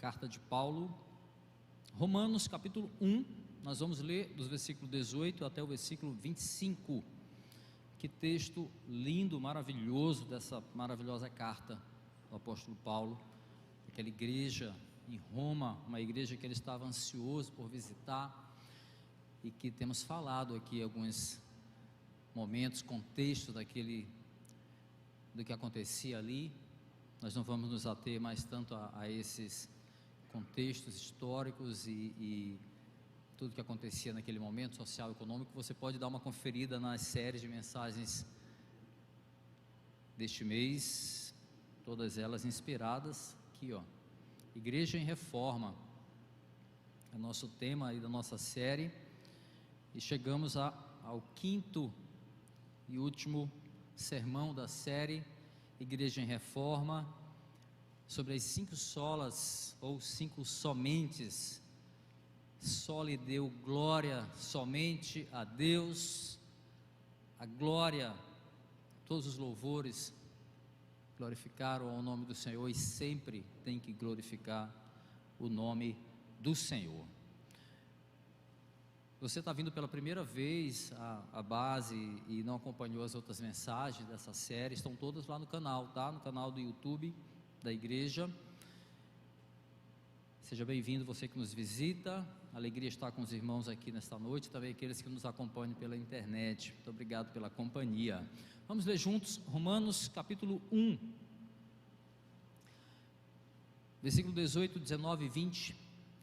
Carta de Paulo, Romanos capítulo 1, nós vamos ler dos versículos 18 até o versículo 25, que texto lindo, maravilhoso dessa maravilhosa carta do apóstolo Paulo, aquela igreja em Roma, uma igreja que ele estava ansioso por visitar, e que temos falado aqui alguns momentos, contexto do que acontecia ali. Nós não vamos nos ater mais tanto a esses contextos históricos e tudo que acontecia naquele momento social e econômico. Você pode dar uma conferida nas séries de mensagens deste mês, todas elas inspiradas aqui, ó, Igreja em Reforma, é o nosso tema aí da nossa série, e chegamos ao quinto e último sermão da série Igreja em Reforma, sobre as 5 solas ou 5 somentes. Só lhe deu glória somente a Deus, a glória, todos os louvores glorificaram ao nome do Senhor, e sempre tem que glorificar o nome do Senhor. Você está vindo pela primeira vez à base e não acompanhou as outras mensagens dessa série, estão todas lá no canal, tá? No canal do YouTube da igreja. Seja bem-vindo você que nos visita, alegria estar com os irmãos aqui nesta noite, também aqueles que nos acompanham pela internet. Muito obrigado pela companhia. Vamos ler juntos Romanos capítulo 1, versículo 18, 19, 20,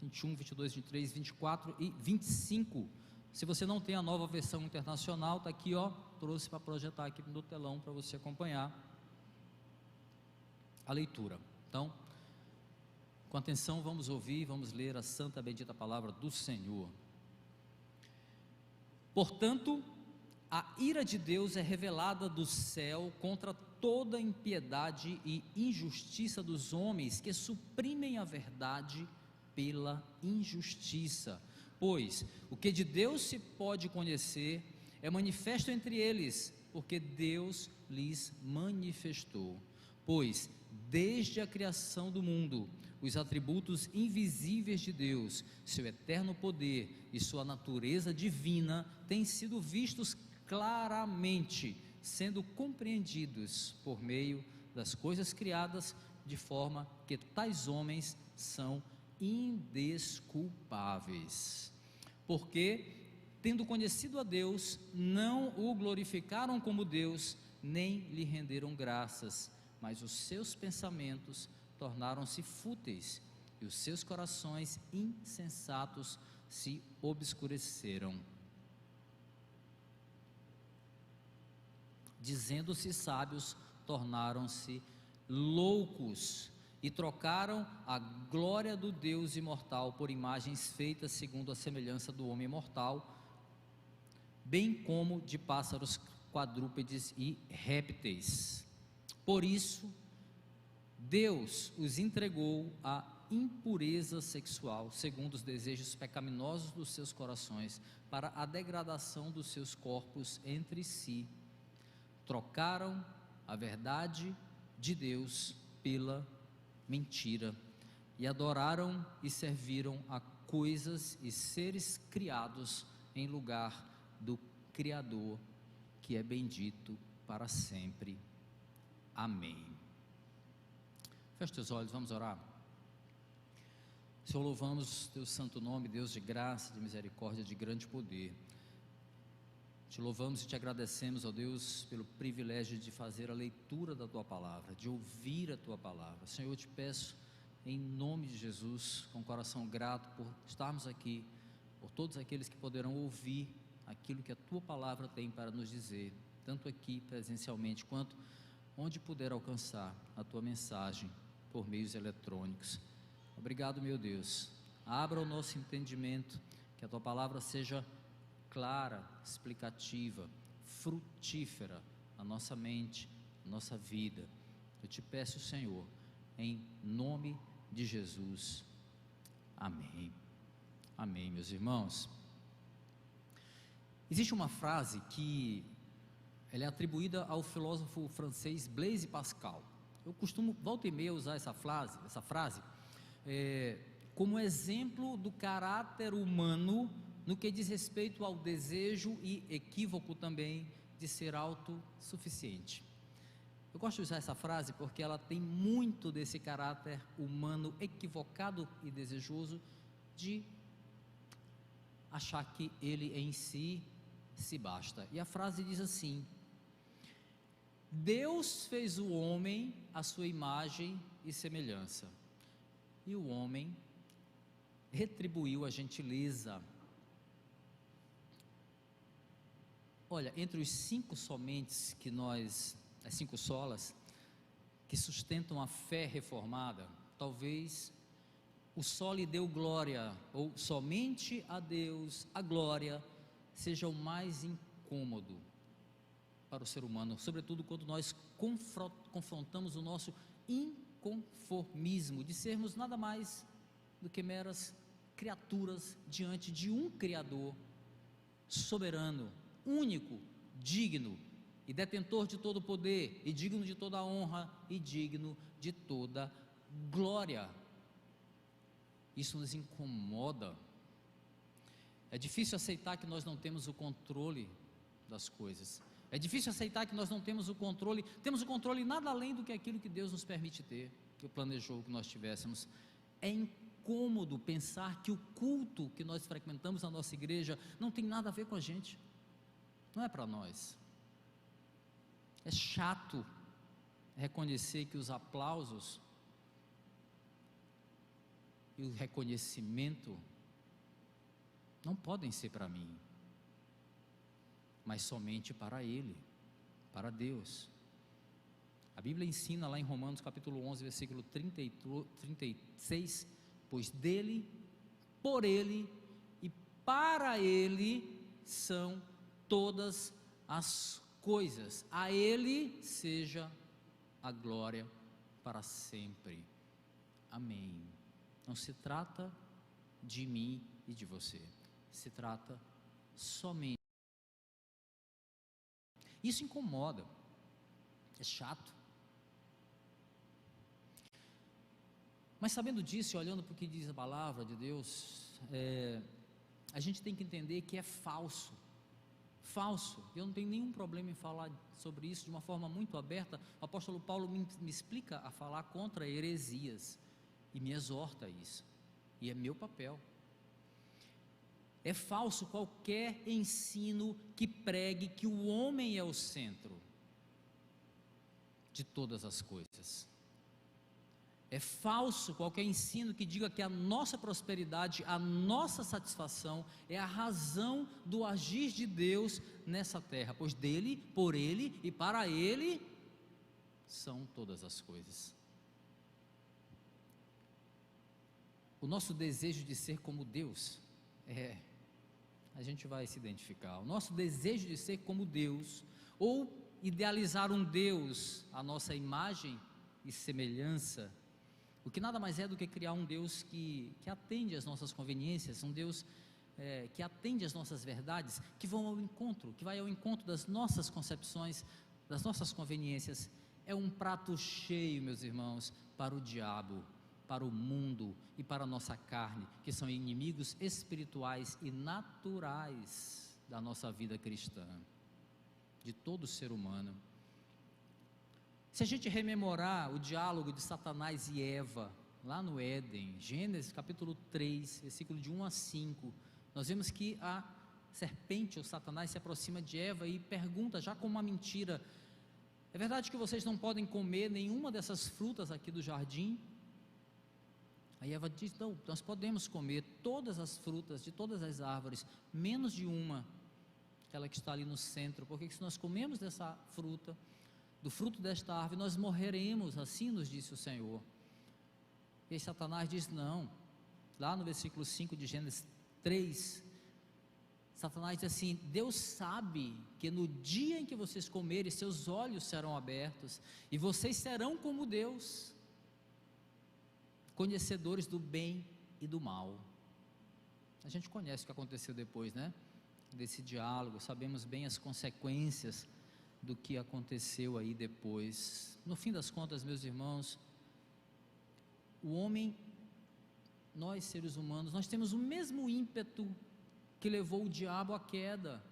21, 22, 23, 24 e 25. Se você não tem a nova versão internacional, está aqui, ó, trouxe para projetar aqui no telão para você acompanhar a leitura. Então, com atenção, vamos ouvir, vamos ler a santa bendita palavra do Senhor. Portanto, a ira de Deus é revelada do céu contra toda impiedade e injustiça dos homens que suprimem a verdade pela injustiça. Pois o que de Deus se pode conhecer é manifesto entre eles, porque Deus lhes manifestou. Pois desde a criação do mundo, os atributos invisíveis de Deus, seu eterno poder e sua natureza divina têm sido vistos claramente, sendo compreendidos por meio das coisas criadas, de forma que tais homens são indesculpáveis. Porque, tendo conhecido a Deus, não o glorificaram como Deus, nem lhe renderam graças, mas os seus pensamentos tornaram-se fúteis, e os seus corações insensatos se obscureceram. Dizendo-se sábios, tornaram-se loucos, e trocaram a glória do Deus imortal por imagens feitas segundo a semelhança do homem mortal, bem como de pássaros, quadrúpedes e répteis. Por isso, Deus os entregou à impureza sexual, segundo os desejos pecaminosos dos seus corações, para a degradação dos seus corpos entre si. Trocaram a verdade de Deus pela mentira, e adoraram e serviram a coisas e seres criados em lugar do Criador, que é bendito para sempre. Amém. Feche teus olhos, vamos orar. Senhor, louvamos teu santo nome, Deus de graça, de misericórdia, de grande poder. Te louvamos e te agradecemos, ó Deus, pelo privilégio de fazer a leitura da tua palavra, de ouvir a tua palavra. Senhor, eu te peço, em nome de Jesus, com coração grato por estarmos aqui, por todos aqueles que poderão ouvir aquilo que a tua palavra tem para nos dizer, tanto aqui presencialmente, quanto onde puder alcançar a tua mensagem por meios eletrônicos. Obrigado, meu Deus. Abra o nosso entendimento, que a tua palavra seja clara, explicativa, frutífera na nossa mente, na nossa vida. Eu te peço, Senhor, em nome de Jesus. Amém. Amém, meus irmãos. Existe uma frase que ela é atribuída ao filósofo francês Blaise Pascal. Eu costumo volta e meia usar essa frase, como exemplo do caráter humano no que diz respeito ao desejo e equívoco também de ser autossuficiente. Eu gosto de usar essa frase porque ela tem muito desse caráter humano equivocado e desejoso de achar que ele em si se basta. E a frase diz assim: Deus fez o homem à sua imagem e semelhança, e o homem retribuiu a gentileza. Olha, entre os 5 somentes que as 5 solas que sustentam a fé reformada, talvez o só lhe deu glória, ou somente a Deus a glória, seja o mais incômodo para o ser humano, sobretudo quando nós confrontamos o nosso inconformismo de sermos nada mais do que meras criaturas diante de um Criador soberano, único, digno e detentor de todo poder, e digno de toda honra, e digno de toda glória. Isso nos incomoda. É difícil aceitar que nós não temos o controle das coisas. É difícil aceitar que nós não temos o controle nada além do que aquilo que Deus nos permite ter, que planejou que nós tivéssemos. É incômodo pensar que o culto que nós frequentamos na nossa igreja não tem nada a ver com a gente, não é para nós. É chato reconhecer que os aplausos e o reconhecimento não podem ser para mim, mas somente para Ele, para Deus. A Bíblia ensina lá em Romanos capítulo 11, versículo 36, pois dele, por Ele e para Ele são todas as coisas, a Ele seja a glória para sempre. Amém. Não se trata de mim e de você, se trata somente. Isso incomoda, é chato. Mas sabendo disso e olhando para o que diz a palavra de Deus, a gente tem que entender que é falso. Eu não tenho nenhum problema em falar sobre isso de uma forma muito aberta. O apóstolo Paulo me explica a falar contra heresias e me exorta a isso, e é meu papel. É falso qualquer ensino que pregue que o homem é o centro de todas as coisas. É falso qualquer ensino que diga que a nossa prosperidade, a nossa satisfação é a razão do agir de Deus nessa terra, pois dele, por Ele e para Ele são todas as coisas. O nosso desejo de ser como Deus, a gente vai se identificar. O nosso desejo de ser como Deus, ou idealizar um Deus à nossa imagem e semelhança, o que nada mais é do que criar um Deus que atende às nossas conveniências, um Deus que atende às nossas verdades, que vai ao encontro das nossas concepções, das nossas conveniências. É um prato cheio, meus irmãos, para o diabo, para o mundo e para a nossa carne, que são inimigos espirituais e naturais da nossa vida cristã, de todo ser humano. Se a gente rememorar o diálogo de Satanás e Eva, lá no Éden, Gênesis capítulo 3, versículo de 1 a 5, nós vemos que a serpente, ou Satanás, se aproxima de Eva e pergunta, já com uma mentira: é verdade que vocês não podem comer nenhuma dessas frutas aqui do jardim? Aí Eva diz: não, nós podemos comer todas as frutas de todas as árvores, menos de uma, aquela que está ali no centro, porque se nós comemos dessa fruta, do fruto desta árvore, nós morreremos, assim nos disse o Senhor. E aí Satanás diz: não. Lá no versículo 5 de Gênesis 3, Satanás diz assim: Deus sabe que no dia em que vocês comerem, seus olhos serão abertos, e vocês serão como Deus, conhecedores do bem e do mal. A gente conhece o que aconteceu depois, né? Desse diálogo, sabemos bem as consequências do que aconteceu aí depois. No fim das contas, meus irmãos, o homem nós seres humanos, nós temos o mesmo ímpeto que levou o diabo à queda: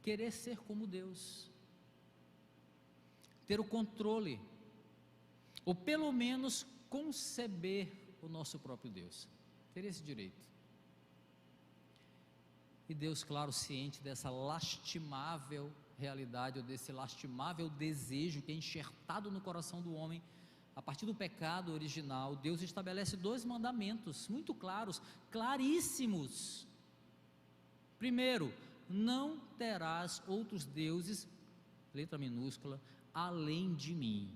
querer ser como Deus, ter o controle, ou pelo menos conceber o nosso próprio Deus, ter esse direito. E Deus, claro, ciente dessa lastimável realidade, ou desse lastimável desejo que é enxertado no coração do homem, a partir do pecado original, Deus estabelece 2 mandamentos muito claros, claríssimos. Primeiro, não terás outros deuses, letra minúscula, além de mim.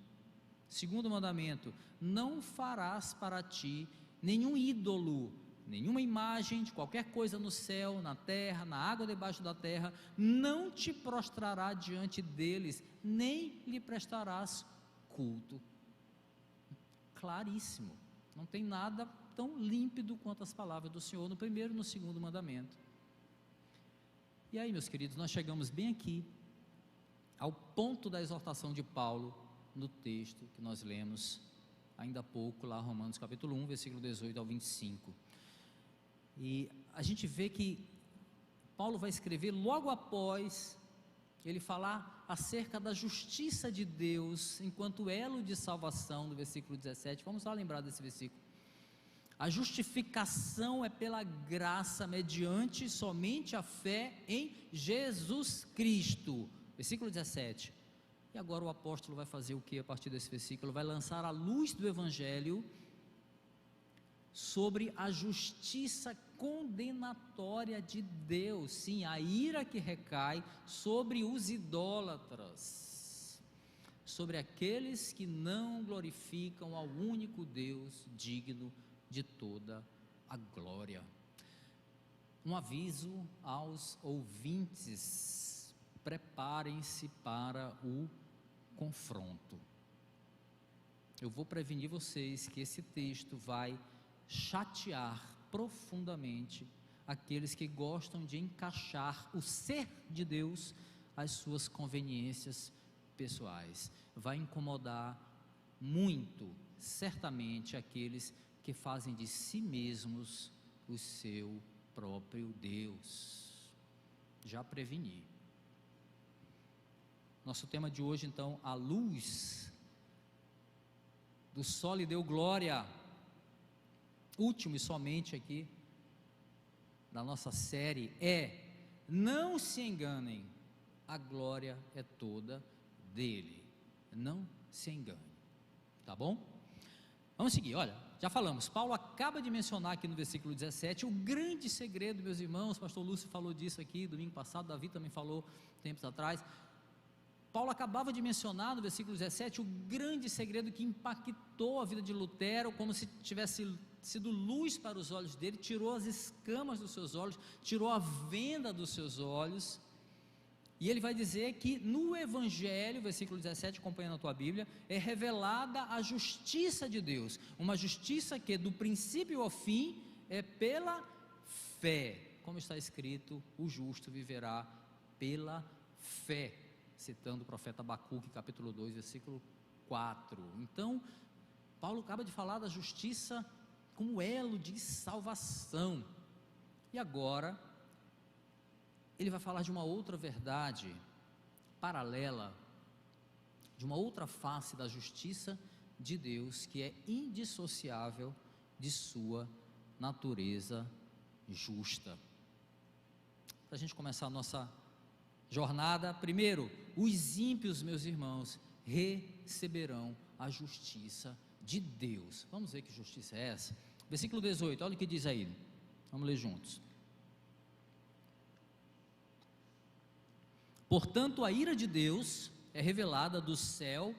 Segundo mandamento, não farás para ti nenhum ídolo, nenhuma imagem de qualquer coisa no céu, na terra, na água debaixo da terra, não te prostrará diante deles, nem lhe prestarás culto. Claríssimo, não tem nada tão límpido quanto as palavras do Senhor no primeiro e no segundo mandamento. E aí, meus queridos, nós chegamos bem aqui ao ponto da exortação de Paulo no texto que nós lemos ainda há pouco, lá Romanos capítulo 1, versículo 18 ao 25. E a gente vê que Paulo vai escrever logo após ele falar acerca da justiça de Deus enquanto elo de salvação, no versículo 17. Vamos lá lembrar desse versículo. A justificação é pela graça, mediante somente a fé em Jesus Cristo. Versículo 17. E agora o apóstolo vai fazer o que a partir desse versículo? Vai lançar a luz do Evangelho sobre a justiça condenatória de Deus, sim, a ira que recai sobre os idólatras, sobre aqueles que não glorificam ao único Deus digno de toda a glória. Um aviso aos ouvintes: preparem-se para o confronto. Eu vou prevenir vocês que esse texto vai chatear profundamente aqueles que gostam de encaixar o ser de Deus às suas conveniências pessoais. Vai incomodar muito, certamente, aqueles que fazem de si mesmos o seu próprio Deus. Já preveni. Nosso tema de hoje, então: a luz do sol lhe deu glória. Último e somente aqui da nossa série é: não se enganem, a glória é toda dele. Não se engane, tá bom? Vamos seguir. Olha, já falamos, Paulo acaba de mencionar aqui no versículo 17 o grande segredo, meus irmãos. Pastor Lúcio falou disso aqui domingo passado, Davi também falou tempos atrás. Paulo acabava de mencionar no versículo 17 o grande segredo que impactou a vida de Lutero, como se tivesse sido luz para os olhos dele, tirou as escamas dos seus olhos, tirou a venda dos seus olhos. E ele vai dizer que no Evangelho, versículo 17, acompanhando a tua Bíblia, é revelada a justiça de Deus, uma justiça que do princípio ao fim é pela fé, como está escrito: o justo viverá pela fé, citando o profeta Abacuque, capítulo 2, versículo 4. Então, Paulo acaba de falar da justiça como elo de salvação, e agora ele vai falar de uma outra verdade paralela, de uma outra face da justiça de Deus, que é indissociável de sua natureza justa. Para a gente começar a nossa jornada, primeiro, os ímpios, meus irmãos, receberão a justiça de Deus. Vamos ver que justiça é essa? Versículo 18, olha o que diz aí, vamos ler juntos. Portanto, a ira de Deus é revelada do céu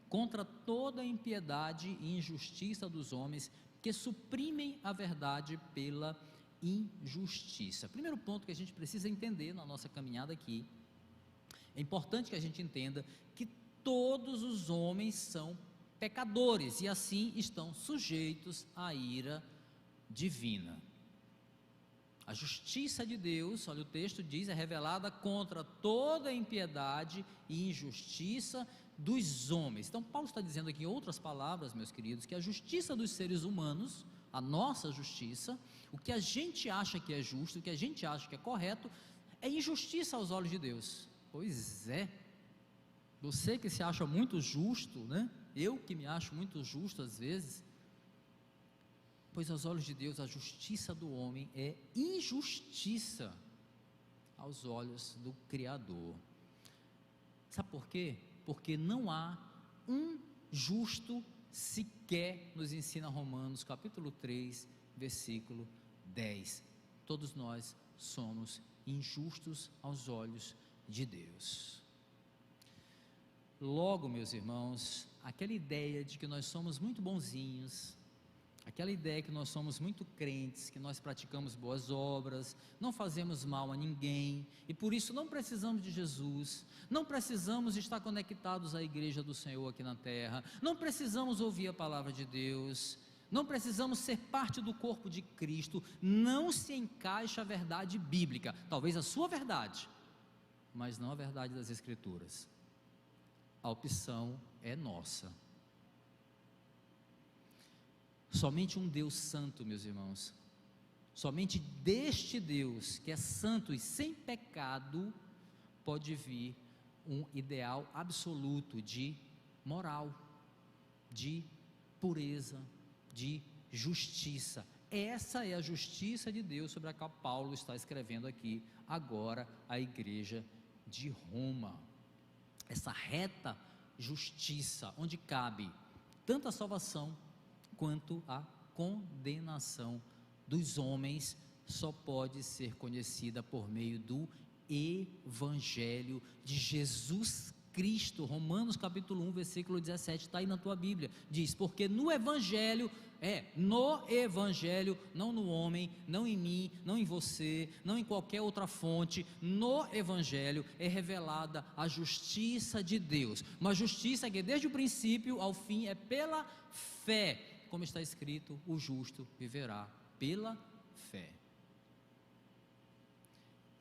contra toda a impiedade e injustiça dos homens que suprimem a verdade pela injustiça. Primeiro ponto que a gente precisa entender na nossa caminhada aqui, é importante que a gente entenda que todos os homens são pecadores e assim estão sujeitos à ira divina. A justiça de Deus, olha o texto diz, é revelada contra toda a impiedade e injustiça dos homens. Então Paulo está dizendo aqui, em outras palavras, meus queridos, que a justiça dos seres humanos, a nossa justiça, o que a gente acha que é justo, o que a gente acha que é correto, é injustiça aos olhos de Deus. Pois é, você que se acha muito justo, né? Eu que me acho muito justo às vezes, pois aos olhos de Deus a justiça do homem é injustiça aos olhos do Criador. Sabe por quê? Porque não há um justo sequer, nos ensina Romanos capítulo 3, versículo 10. Todos nós somos injustos aos olhos de Deus. Logo, meus irmãos, aquela ideia de que nós somos muito bonzinhos, aquela ideia que nós somos muito crentes, que nós praticamos boas obras, não fazemos mal a ninguém, e por isso não precisamos de Jesus, não precisamos estar conectados à igreja do Senhor aqui na terra, não precisamos ouvir a palavra de Deus, não precisamos ser parte do corpo de Cristo, não se encaixa a verdade bíblica, talvez a sua verdade, mas não a verdade das Escrituras. A opção é nossa. Somente um Deus santo, meus irmãos, somente deste Deus que é santo e sem pecado, pode vir um ideal absoluto de moral, de pureza, de justiça. Essa é a justiça de Deus sobre a qual Paulo está escrevendo aqui agora à igreja de Roma. Essa reta justiça, onde cabe tanto a salvação quanto a condenação dos homens, só pode ser conhecida por meio do Evangelho de Jesus Cristo. Romanos capítulo 1, versículo 17, está aí na tua Bíblia, diz, porque no Evangelho, não no homem, não em mim, não em você, não em qualquer outra fonte, no Evangelho é revelada a justiça de Deus, uma justiça que desde o princípio ao fim é pela fé, como está escrito, o justo viverá pela fé.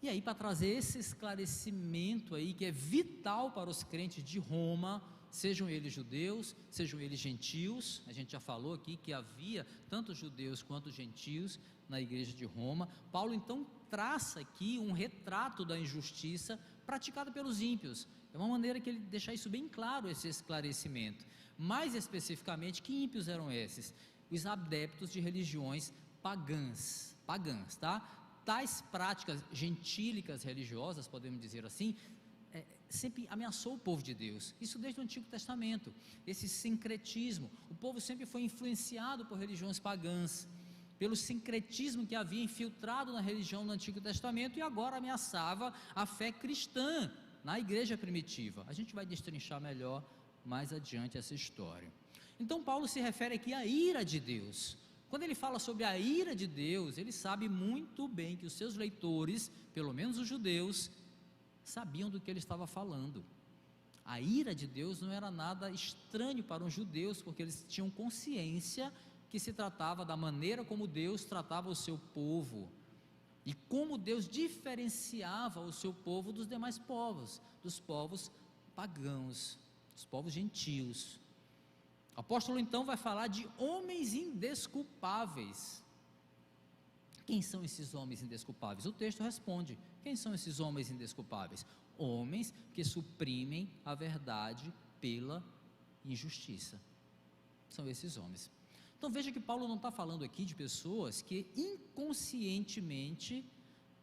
E aí, para trazer esse esclarecimento aí, que é vital para os crentes de Roma, sejam eles judeus, sejam eles gentios, a gente já falou aqui que havia tanto judeus quanto gentios na igreja de Roma. Paulo então traça aqui um retrato da injustiça praticada pelos ímpios, é uma maneira que ele deixa isso bem claro, esse esclarecimento. Mais especificamente, que ímpios eram esses? Os adeptos de religiões pagãs, tá? Tais práticas gentílicas religiosas, podemos dizer assim, sempre ameaçou o povo de Deus, isso desde o Antigo Testamento, esse sincretismo, o povo sempre foi influenciado por religiões pagãs, pelo sincretismo que havia infiltrado na religião do Antigo Testamento e agora ameaçava a fé cristã na igreja primitiva. A gente vai destrinchar melhor mais adiante essa história. Então Paulo se refere aqui à ira de Deus. Quando ele fala sobre a ira de Deus, ele sabe muito bem que os seus leitores, pelo menos os judeus, sabiam do que ele estava falando. A ira de Deus não era nada estranho para os judeus, porque eles tinham consciência que se tratava da maneira como Deus tratava o seu povo, e como Deus diferenciava o seu povo dos demais povos, dos povos pagãos, dos povos gentios. O apóstolo então vai falar de homens indesculpáveis. Quem são esses homens indesculpáveis? O texto responde: quem são esses homens indesculpáveis? Homens que suprimem a verdade pela injustiça. São esses homens. Então veja que Paulo não está falando aqui de pessoas que inconscientemente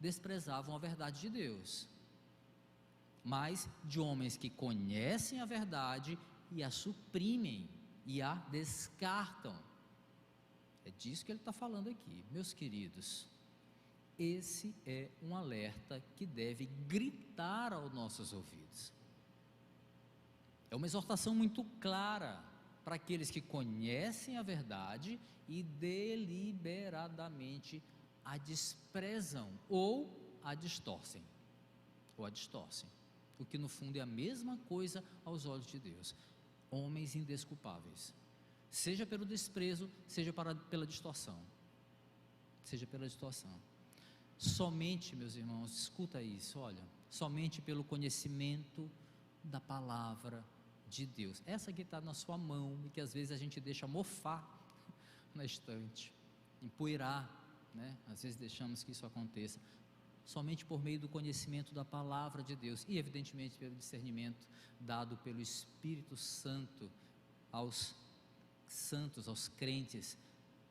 desprezavam a verdade de Deus, mas de homens que conhecem a verdade e a suprimem e a descartam. É disso que ele está falando aqui, meus queridos. Esse é um alerta que deve gritar aos nossos ouvidos. É uma exortação muito clara para aqueles que conhecem a verdade e deliberadamente a desprezam ou a distorcem. O que no fundo é a mesma coisa aos olhos de Deus. Homens indesculpáveis, seja pelo desprezo, seja pela distorção, somente, meus irmãos, escuta isso, olha, somente pelo conhecimento da palavra de Deus, essa que está na sua mão e que às vezes a gente deixa mofar na estante, empoeirar, né? Às vezes deixamos que isso aconteça. Somente por meio do conhecimento da palavra de Deus e, evidentemente, pelo discernimento dado pelo Espírito Santo aos santos, aos crentes,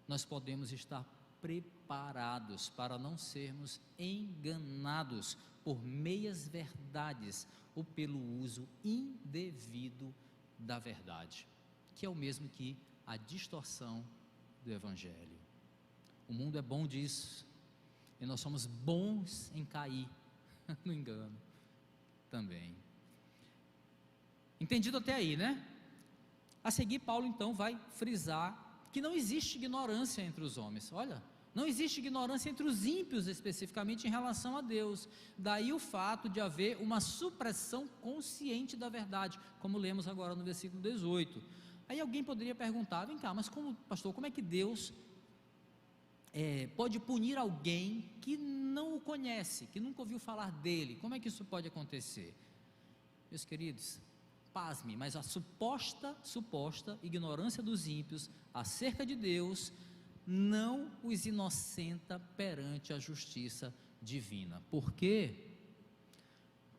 nós podemos estar preparados para não sermos enganados por meias verdades ou pelo uso indevido da verdade, que é o mesmo que a distorção do Evangelho. O mundo é bom disso, e nós somos bons em cair no engano também. Entendido até aí, né? A seguir, Paulo então vai frisar que não existe ignorância entre os homens. Olha, não existe ignorância entre os ímpios especificamente em relação a Deus. Daí o fato de haver uma supressão consciente da verdade, como lemos agora no versículo 18. Aí alguém poderia perguntar: vem cá, mas como, pastor, como é que Deus pode punir alguém que não o conhece, que nunca ouviu falar dele? Como é que isso pode acontecer? Meus queridos, pasme, mas a suposta ignorância dos ímpios acerca de Deus não os inocenta perante a justiça divina. Por quê?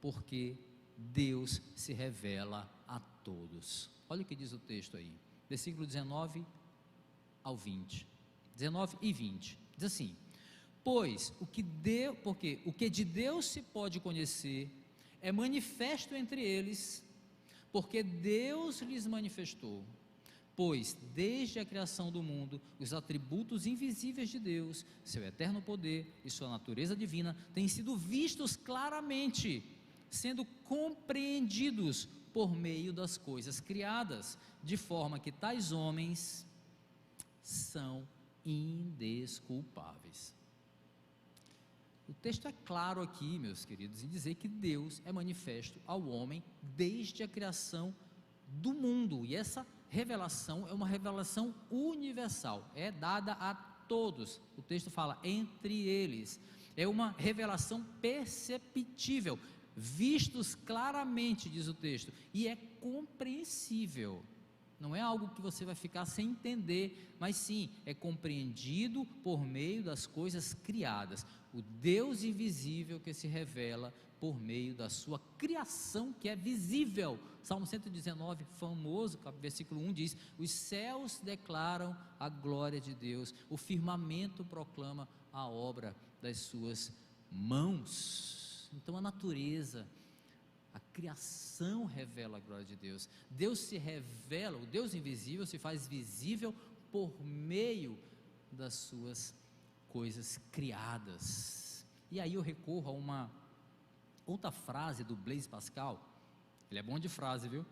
Porque Deus se revela a todos. Olha o que diz o texto aí, versículo 19 ao 20, 19 e 20, diz assim: porque o que de Deus se pode conhecer é manifesto entre eles, porque Deus lhes manifestou. Pois desde a criação do mundo, os atributos invisíveis de Deus, seu eterno poder e sua natureza divina, têm sido vistos claramente, sendo compreendidos por meio das coisas criadas, de forma que tais homens são indesculpáveis. O texto é claro aqui, meus queridos, em dizer que Deus é manifesto ao homem desde a criação do mundo, e essa revelação é uma revelação universal, é dada a todos. O texto fala entre eles, é uma revelação perceptível, vistos claramente, diz o texto, e é compreensível. Não é algo que você vai ficar sem entender, mas sim, é compreendido por meio das coisas criadas. O Deus invisível que se revela por meio da sua criação, que é visível. Salmo 119, famoso, versículo 1 diz: os céus declaram a glória de Deus, o firmamento proclama a obra das suas mãos. Então a natureza, a criação revela a glória de Deus. Deus se revela, o Deus invisível se faz visível por meio das suas coisas criadas. E aí eu recorro a uma outra frase do Blaise Pascal. Ele é bom de frase, viu?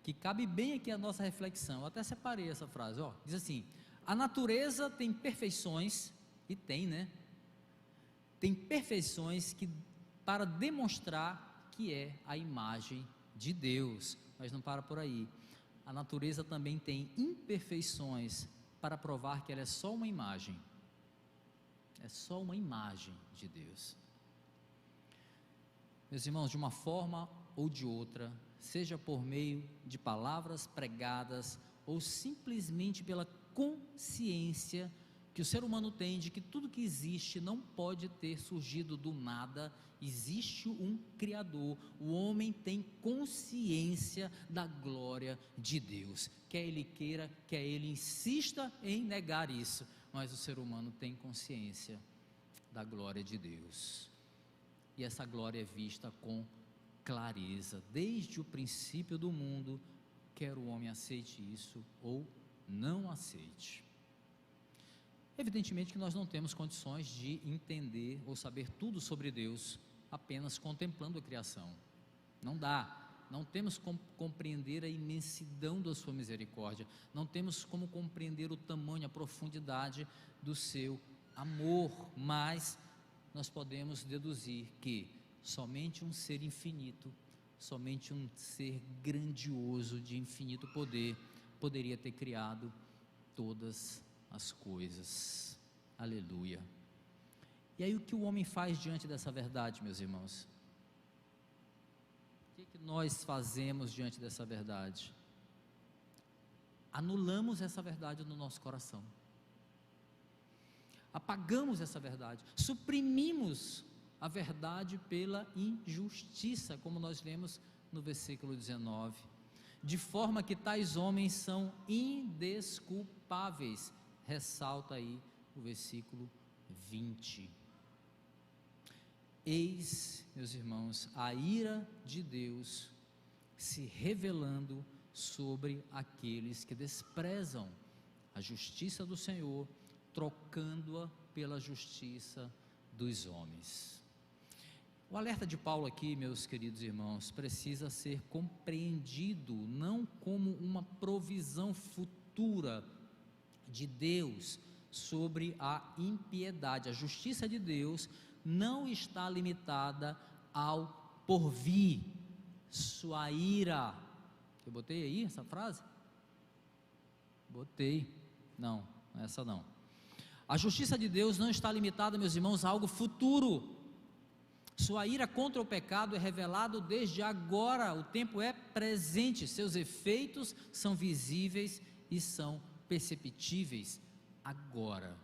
Que cabe bem aqui a nossa reflexão. Eu até separei essa frase, ó. Diz assim: a natureza tem perfeições, e tem, né? Tem perfeições que para demonstrar que é a imagem de Deus, mas não para por aí. A natureza também tem imperfeições para provar que ela é só uma imagem, é só uma imagem de Deus. Meus irmãos, de uma forma ou de outra, seja por meio de palavras pregadas ou simplesmente pela consciência que o ser humano tem de que tudo que existe não pode ter surgido do nada, existe um Criador. O homem tem consciência da glória de Deus, quer ele queira, quer ele insista em negar isso, mas o ser humano tem consciência da glória de Deus, e essa glória é vista com clareza, desde o princípio do mundo, quer o homem aceite isso ou não aceite. Evidentemente que nós não temos condições de entender ou saber tudo sobre Deus apenas contemplando a criação, não dá. Não temos como compreender a imensidão da sua misericórdia, não temos como compreender o tamanho, a profundidade do seu amor, mas nós podemos deduzir que somente um ser infinito, somente um ser grandioso de infinito poder poderia ter criado todas as coisas. Aleluia. E aí o que o homem faz diante dessa verdade, meus irmãos? O que nós fazemos diante dessa verdade? Anulamos essa verdade no nosso coração. apagamos essa verdade, suprimimos a verdade pela injustiça, como nós lemos no versículo 19, de forma que tais homens são indesculpáveis, ressalta aí o versículo 20. Eis, meus irmãos, a ira de Deus se revelando sobre aqueles que desprezam a justiça do Senhor, trocando-a pela justiça dos homens. O alerta de Paulo aqui, meus queridos irmãos, precisa ser compreendido não como uma provisão futura de Deus sobre a impiedade. A justiça de Deus não está limitada ao porvir, sua ira. Eu botei aí essa frase? Botei. Não, essa não. A justiça de Deus não está limitada, meus irmãos, a algo futuro. Sua ira contra o pecado é revelado desde agora, o tempo é presente, seus efeitos são visíveis e são perceptíveis agora.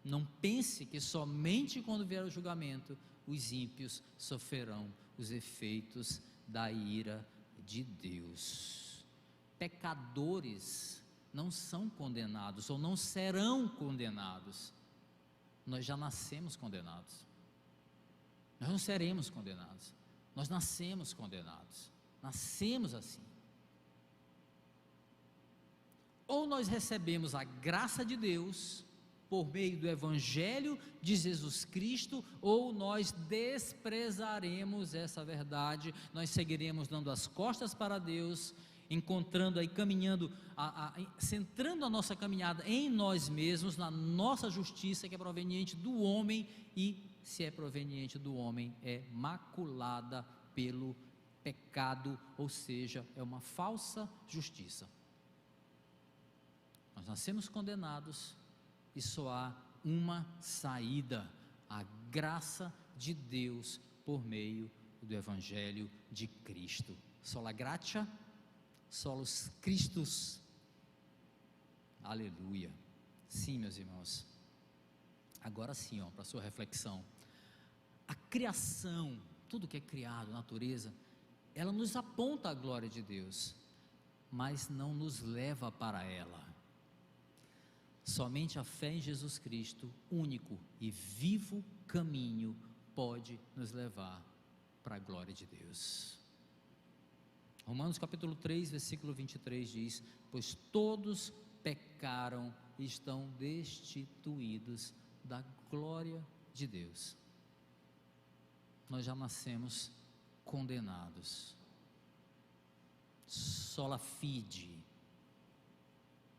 Não pense que somente quando vier o julgamento os ímpios sofrerão os efeitos da ira de Deus. Pecadores não são condenados ou não serão condenados. Nós já nascemos condenados. Nós não seremos condenados, nós nascemos condenados, nascemos assim. Ou nós recebemos a graça de Deus por meio do Evangelho de Jesus Cristo, ou nós desprezaremos essa verdade, nós seguiremos dando as costas para Deus, encontrando aí, caminhando, centrando a nossa caminhada em nós mesmos, na nossa justiça que é proveniente do homem, e se é proveniente do homem, é maculada pelo pecado, ou seja, é uma falsa justiça. Nós nascemos condenados e só há uma saída: a graça de Deus por meio do Evangelho de Cristo. Sola gratia, solus Christus. Aleluia. Sim, meus irmãos. Agora sim, para a sua reflexão. A criação, tudo que é criado, a natureza, ela nos aponta a glória de Deus, mas não nos leva para ela. Somente a fé em Jesus Cristo, único e vivo caminho, pode nos levar para a glória de Deus. Romanos capítulo 3, versículo 23 diz: pois todos pecaram e estão destituídos da glória de Deus. Nós já nascemos condenados. Sola fide,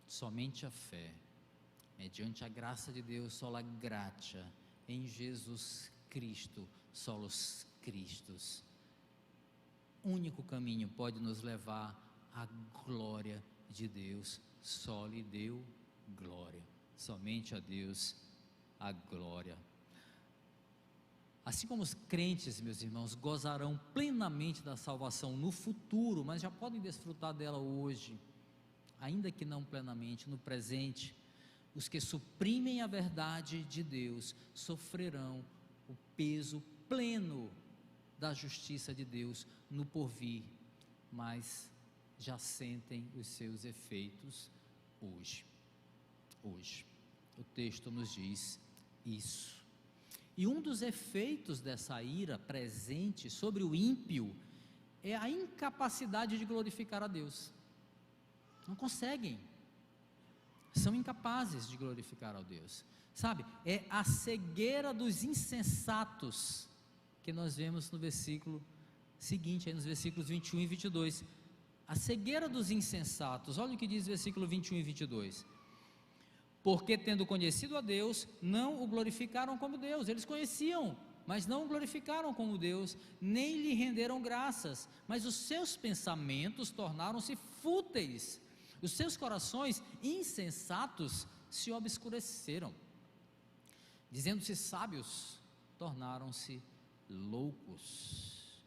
somente a fé, mediante a graça de Deus, sola gratia, em Jesus Cristo, solus Christus. Único caminho pode nos levar à glória de Deus. Só lhe deu glória, somente a Deus a glória. Assim como os crentes, meus irmãos, gozarão plenamente da salvação no futuro, mas já podem desfrutar dela hoje, ainda que não plenamente, no presente, os que suprimem a verdade de Deus sofrerão o peso pleno da justiça de Deus no porvir, mas já sentem os seus efeitos hoje. O texto nos diz isso. E um dos efeitos dessa ira presente sobre o ímpio é a incapacidade de glorificar a Deus. Não conseguem, são incapazes de glorificar a Deus. Sabe, é a cegueira dos insensatos que nós vemos no versículo seguinte, aí nos versículos 21 e 22. A cegueira dos insensatos, olha o que diz o versículo 21 e 22. Porque tendo conhecido a Deus, não o glorificaram como Deus. Eles conheciam, mas não o glorificaram como Deus, nem lhe renderam graças, mas os seus pensamentos tornaram-se fúteis, os seus corações insensatos se obscureceram, dizendo-se sábios, tornaram-se loucos.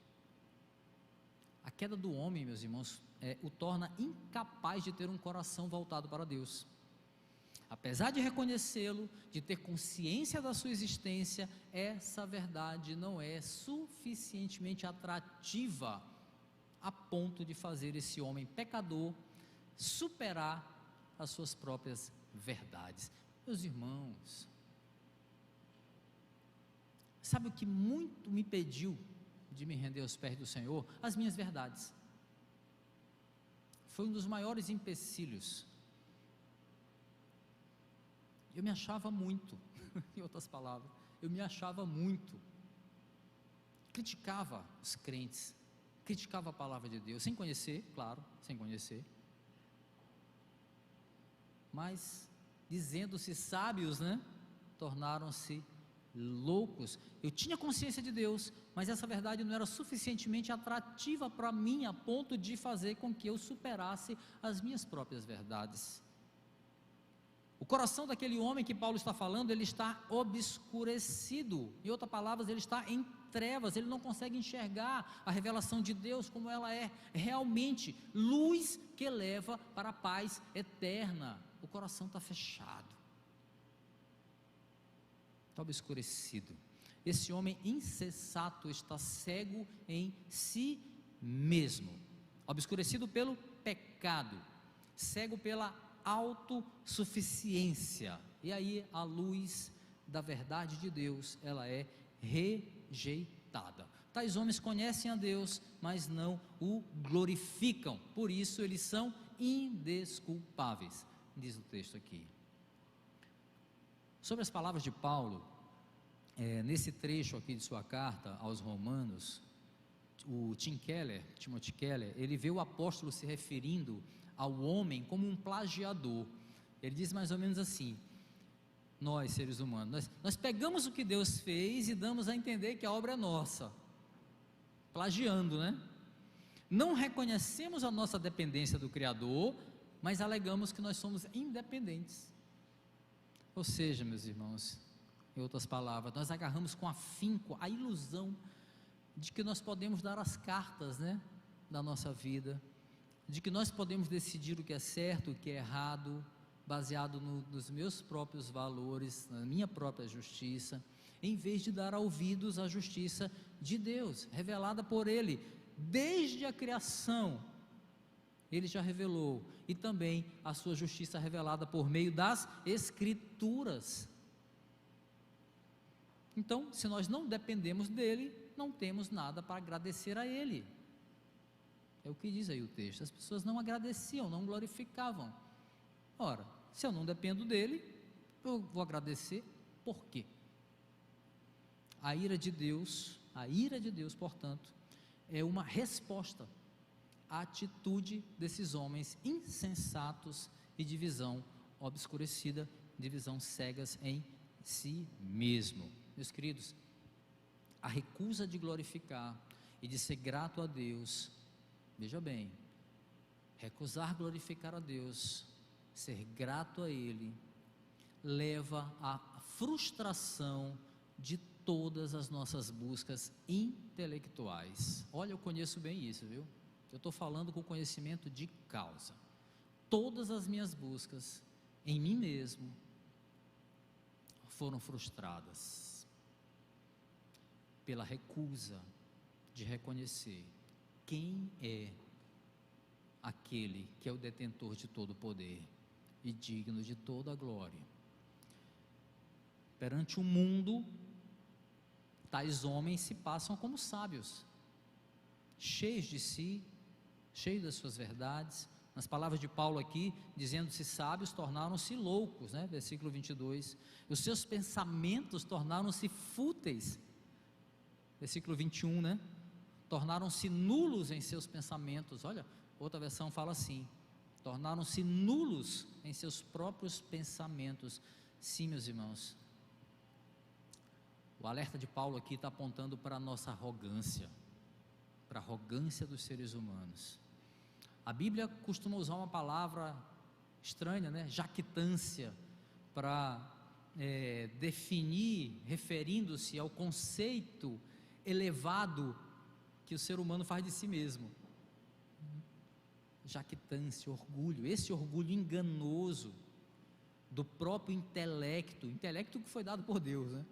A queda do homem, meus irmãos, o torna incapaz de ter um coração voltado para Deus. Apesar de reconhecê-lo, de ter consciência da sua existência, essa verdade não é suficientemente atrativa a ponto de fazer esse homem pecador superar as suas próprias verdades. Meus irmãos, sabe o que muito me impediu de me render aos pés do Senhor? As minhas verdades. Foi um dos maiores empecilhos. Eu me achava muito, em outras palavras, eu me achava muito. Criticava os crentes, criticava a palavra de Deus, sem conhecer, claro, sem conhecer. Mas, dizendo-se sábios, né? Tornaram-se loucos. Eu tinha consciência de Deus, mas essa verdade não era suficientemente atrativa para mim, a ponto de fazer com que eu superasse as minhas próprias verdades. O coração daquele homem que Paulo está falando, ele está obscurecido, em outras palavras, ele está em trevas, ele não consegue enxergar a revelação de Deus como ela é realmente, luz que leva para a paz eterna. O coração está fechado, está obscurecido. Esse homem insensato está cego em si mesmo, obscurecido pelo pecado, cego pela autossuficiência, e aí a luz da verdade de Deus, ela é rejeitada. Tais homens conhecem a Deus, mas não o glorificam, por isso eles são indesculpáveis, diz o texto aqui. Sobre as palavras de Paulo, nesse trecho aqui de sua carta aos Romanos, o Timothy Keller, ele vê o apóstolo se referindo ao homem como um plagiador. Ele diz mais ou menos assim: nós seres humanos, nós pegamos o que Deus fez e damos a entender que a obra é nossa, plagiando, né? Não reconhecemos a nossa dependência do Criador, mas alegamos que nós somos independentes. Ou seja, meus irmãos, em outras palavras, nós agarramos com afinco a ilusão de que nós podemos dar as cartas, né, da nossa vida, de que nós podemos decidir o que é certo, o que é errado, baseado nos meus próprios valores, na minha própria justiça, em vez de dar ouvidos à justiça de Deus, revelada por Ele, desde a criação. Ele já revelou, e também a sua justiça revelada por meio das Escrituras. Então, se nós não dependemos dele, não temos nada para agradecer a Ele. É o que diz aí o texto. As pessoas não agradeciam, não glorificavam. Ora, se eu não dependo dele, eu vou agradecer por quê? A ira de Deus, portanto, é uma resposta à atitude desses homens insensatos e de visão obscurecida, de visão cegas em si mesmo. Meus queridos, a recusa de glorificar e de ser grato a Deus, veja bem, recusar glorificar a Deus, ser grato a Ele, leva à frustração de todas as nossas buscas intelectuais. Olha, eu conheço bem isso, viu? Eu estou falando com conhecimento de causa. Todas as minhas buscas em mim mesmo foram frustradas pela recusa de reconhecer quem é aquele que é o detentor de todo o poder e digno de toda a glória. Perante o mundo, tais homens se passam como sábios, cheios de si, cheios das suas verdades. Nas palavras de Paulo aqui, dizendo-se sábios, tornaram-se loucos, né? Versículo 22, os seus pensamentos tornaram-se fúteis, versículo 21, né? Tornaram-se nulos em seus pensamentos. Olha, outra versão fala assim: tornaram-se nulos em seus próprios pensamentos. Sim, meus irmãos, o alerta de Paulo aqui está apontando para a nossa arrogância, para a arrogância dos seres humanos. A Bíblia costuma usar uma palavra estranha, né? Jactância, para definir, referindo-se ao conceito elevado que o ser humano faz de si mesmo. Jactância, orgulho, esse orgulho enganoso, do próprio intelecto que foi dado por Deus, né?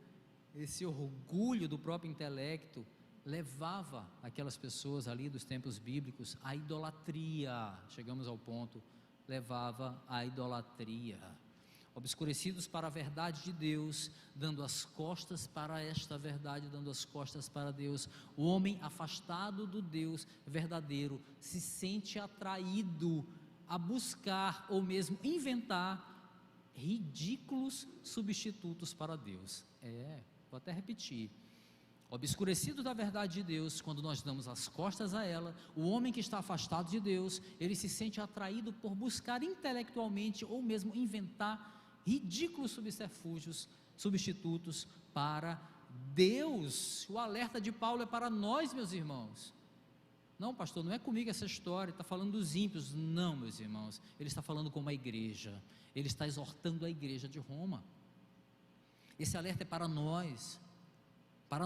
Esse orgulho do próprio intelecto levava aquelas pessoas ali dos tempos bíblicos à idolatria. Chegamos ao ponto, levava à idolatria. Obscurecidos para a verdade de Deus, dando as costas para esta verdade, dando as costas para Deus, o homem afastado do Deus verdadeiro se sente atraído a buscar ou mesmo inventar ridículos substitutos para Deus. Vou até repetir: obscurecido da verdade de Deus, quando nós damos as costas a ela, o homem que está afastado de Deus, ele se sente atraído por buscar intelectualmente ou mesmo inventar ridículos substitutos para Deus. O alerta de Paulo é para nós, meus irmãos. Não, pastor, não é comigo essa história, está falando dos ímpios. Não, meus irmãos, ele está falando com uma igreja, ele está exortando a igreja de Roma. Esse alerta é para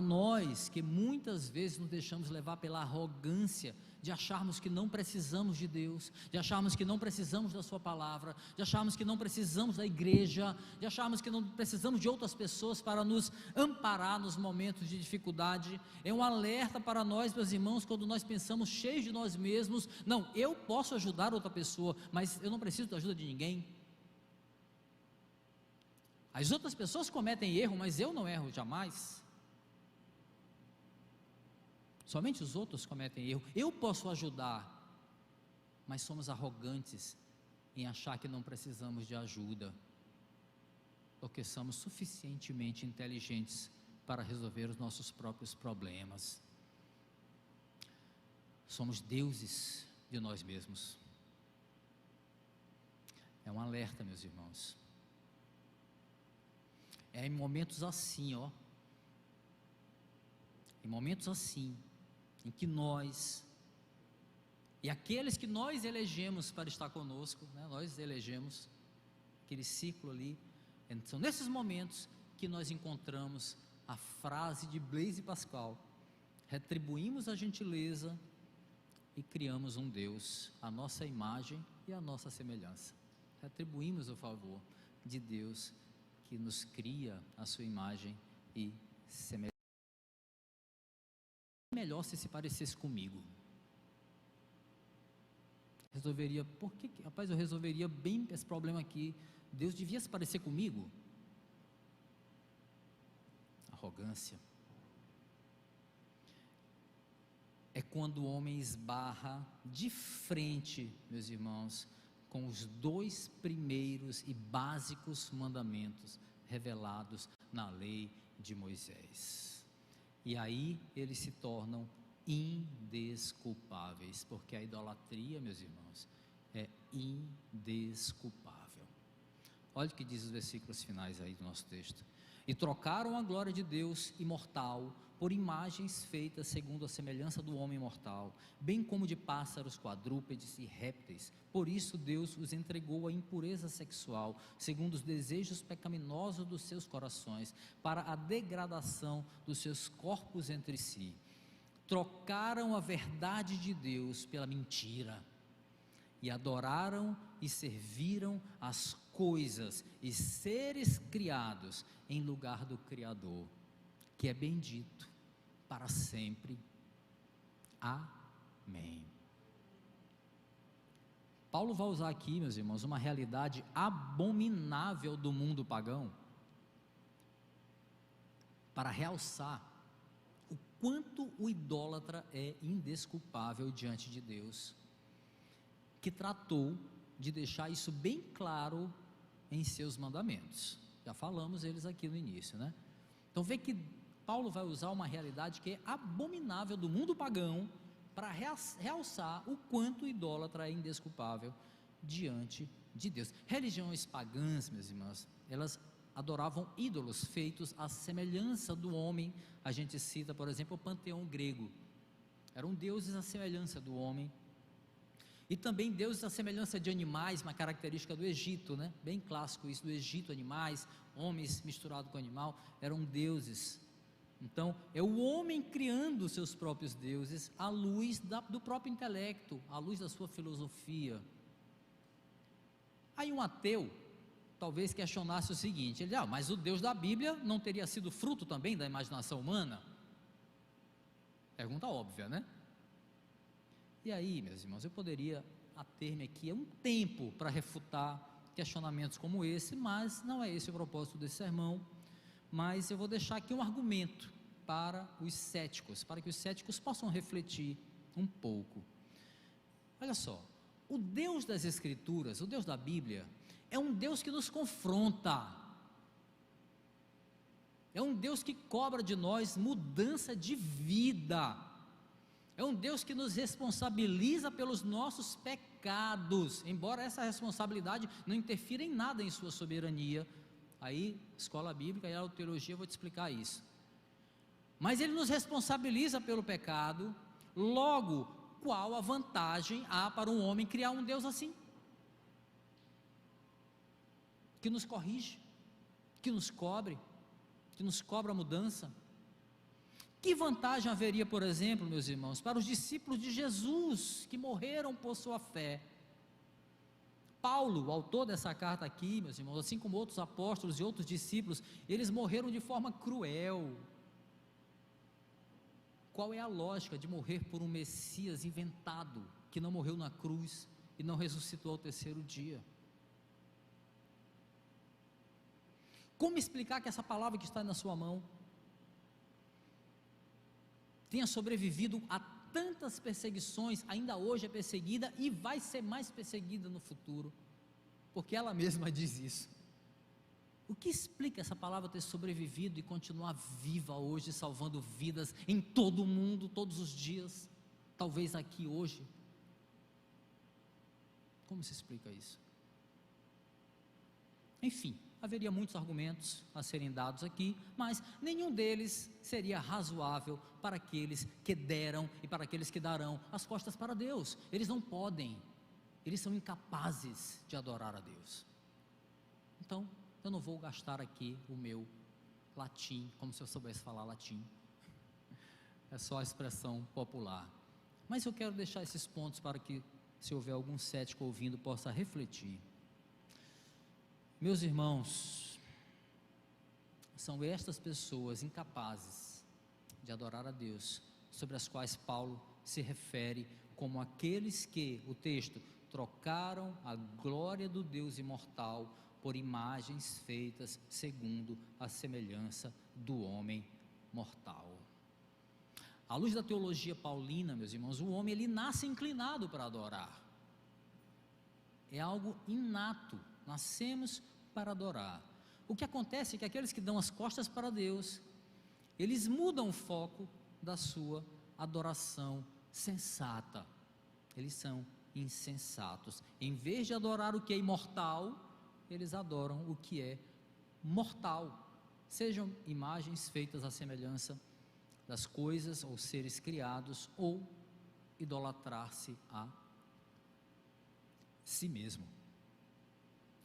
nós que muitas vezes nos deixamos levar pela arrogância de acharmos que não precisamos de Deus, de acharmos que não precisamos da sua palavra, de acharmos que não precisamos da igreja, de acharmos que não precisamos de outras pessoas para nos amparar nos momentos de dificuldade. É um alerta para nós, meus irmãos, quando nós pensamos cheios de nós mesmos: não, eu posso ajudar outra pessoa, mas eu não preciso da ajuda de ninguém. As outras pessoas cometem erro, mas eu não erro jamais. Somente os outros cometem erro. Eu posso ajudar, mas somos arrogantes em achar que não precisamos de ajuda, porque somos suficientemente inteligentes para resolver os nossos próprios problemas. Somos deuses de nós mesmos. É um alerta, meus irmãos. É em momentos assim, em momentos assim, em que nós, e aqueles que nós elegemos para estar conosco, né, nós elegemos aquele ciclo ali, são nesses momentos que nós encontramos a frase de Blaise Pascal: retribuímos a gentileza e criamos um Deus, a nossa imagem e a nossa semelhança. Retribuímos o favor de Deus que nos cria a sua imagem e semelhança. Melhor se parecesse comigo. Resolveria, rapaz, eu resolveria bem esse problema aqui. Deus devia se parecer comigo. Arrogância. É quando o homem esbarra de frente, meus irmãos, com os 2 primeiros e básicos mandamentos revelados na lei de Moisés. E aí eles se tornam indesculpáveis, porque a idolatria, meus irmãos, é indesculpável. Olha o que diz os versículos finais aí do nosso texto: e trocaram a glória de Deus imortal por imagens feitas segundo a semelhança do homem mortal, bem como de pássaros, quadrúpedes e répteis. Por isso Deus os entregou à impureza sexual, segundo os desejos pecaminosos dos seus corações, para a degradação dos seus corpos entre si. Trocaram a verdade de Deus pela mentira, e adoraram e serviram as coisas e seres criados em lugar do Criador, que é bendito para sempre. Amém. Paulo vai usar aqui, meus irmãos, uma realidade abominável do mundo pagão para realçar o quanto o idólatra é indesculpável diante de Deus, que tratou de deixar isso bem claro em seus mandamentos. Já falamos eles aqui no início, né? Então vê que Paulo vai usar uma realidade que é abominável do mundo pagão para realçar o quanto o idólatra é indesculpável diante de Deus. Religiões pagãs, meus irmãos, elas adoravam ídolos feitos à semelhança do homem. A gente cita, por exemplo, o panteão grego. Eram deuses à semelhança do homem. E também deuses à semelhança de animais, uma característica do Egito, né? Bem clássico isso do Egito: animais, homens misturados com animal, eram deuses. Então, é o homem criando os seus próprios deuses à luz do próprio intelecto, à luz da sua filosofia. Aí um ateu, talvez questionasse o seguinte: ele, mas o Deus da Bíblia não teria sido fruto também da imaginação humana? Pergunta óbvia, né? E aí, meus irmãos, eu poderia ater-me aqui a um tempo para refutar questionamentos como esse, mas não é esse o propósito desse sermão. Mas eu vou deixar aqui um argumento para os céticos, para que os céticos possam refletir um pouco. Olha só, o Deus das Escrituras, o Deus da Bíblia, é um Deus que nos confronta, é um Deus que cobra de nós mudança de vida, é um Deus que nos responsabiliza pelos nossos pecados, embora essa responsabilidade não interfira em nada em sua soberania. Aí, escola bíblica e a teologia, eu vou te explicar isso. Mas Ele nos responsabiliza pelo pecado. Logo, qual a vantagem há para um homem criar um Deus assim? Que nos corrige, que nos cobre, que nos cobra a mudança. Que vantagem haveria, por exemplo, meus irmãos, para os discípulos de Jesus, que morreram por sua fé? Paulo, o autor dessa carta aqui, meus irmãos, assim como outros apóstolos e outros discípulos, eles morreram de forma cruel. Qual é a lógica de morrer por um Messias inventado, que não morreu na cruz e não ressuscitou ao terceiro dia? Como explicar que essa palavra que está na sua mão tenha sobrevivido a tantas perseguições, ainda hoje é perseguida e vai ser mais perseguida no futuro, porque ela mesma diz isso? O que explica essa palavra ter sobrevivido e continuar viva hoje, salvando vidas em todo o mundo, todos os dias, talvez aqui hoje? Como se explica isso? Enfim, haveria muitos argumentos a serem dados aqui, mas nenhum deles seria razoável para aqueles que deram e para aqueles que darão as costas para Deus. Eles não podem, eles são incapazes de adorar a Deus. Então, eu não vou gastar aqui o meu latim, como se eu soubesse falar latim, é só a expressão popular, mas eu quero deixar esses pontos para que, se houver algum cético ouvindo, possa refletir. Meus irmãos, são estas pessoas incapazes de adorar a Deus, sobre as quais Paulo se refere como aqueles que, o texto, trocaram a glória do Deus imortal por imagens feitas segundo a semelhança do homem mortal. À luz da teologia paulina, meus irmãos, o homem ele nasce inclinado para adorar, é algo inato, nascemos para adorar. O que acontece é que aqueles que dão as costas para Deus, eles mudam o foco da sua adoração sensata, eles são insensatos. Em vez de adorar o que é imortal, eles adoram o que é mortal, sejam imagens feitas à semelhança das coisas ou seres criados, ou idolatrar-se a si mesmo.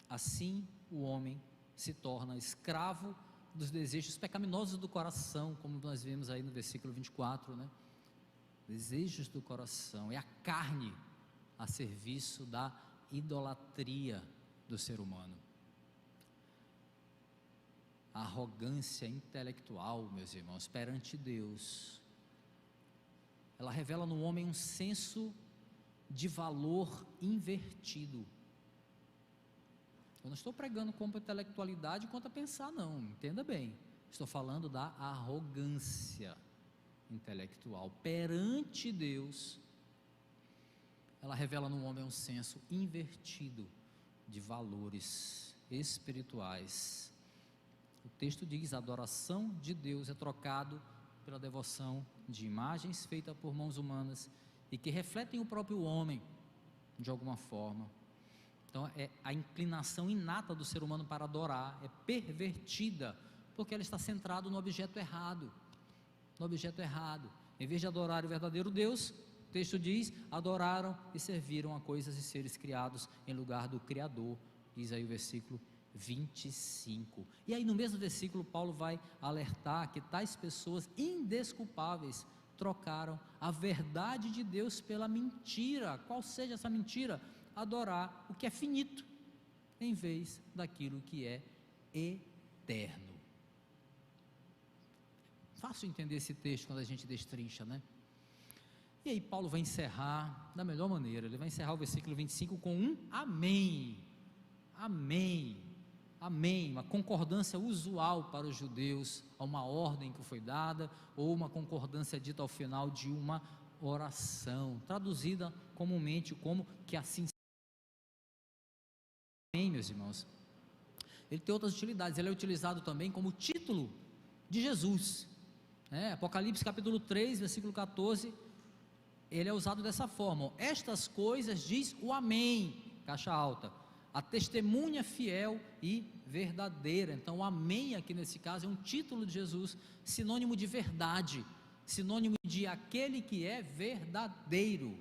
Assim o homem se torna escravo dos desejos pecaminosos do coração, como nós vemos aí no versículo 24, né? Desejos do coração, é a carne a serviço da idolatria do ser humano. A arrogância intelectual, meus irmãos, perante Deus, ela revela no homem um senso de valor invertido. Eu não estou pregando contra a intelectualidade, contra pensar, não, entenda bem. Estou falando da arrogância intelectual perante Deus. Ela revela no homem um senso invertido de valores espirituais. O texto diz: a adoração de Deus é trocado pela devoção de imagens feitas por mãos humanas e que refletem o próprio homem de alguma forma. Então, a inclinação inata do ser humano para adorar é pervertida, porque ela está centrada no objeto errado. No objeto errado. Em vez de adorar o verdadeiro Deus, o texto diz: adoraram e serviram a coisas e seres criados em lugar do Criador, diz aí o versículo 25. E aí no mesmo versículo Paulo vai alertar que tais pessoas indesculpáveis trocaram a verdade de Deus pela mentira. Qual seja essa mentira? Adorar o que é finito, em vez daquilo que é eterno. Fácil entender esse texto quando a gente destrincha, né? E aí Paulo vai encerrar da melhor maneira. Ele vai encerrar o versículo 25 com um amém, amém, amém, uma concordância usual para os judeus a uma ordem que foi dada, ou uma concordância dita ao final de uma oração, traduzida comumente como que assim seja. Amém, meus irmãos. Ele tem outras utilidades. Ele é utilizado também como título de Jesus, Apocalipse capítulo 3, versículo 14, ele é usado dessa forma: estas coisas diz o amém, caixa alta, a testemunha fiel e verdadeira. Então o amém aqui nesse caso é um título de Jesus, sinônimo de verdade, sinônimo de aquele que é verdadeiro.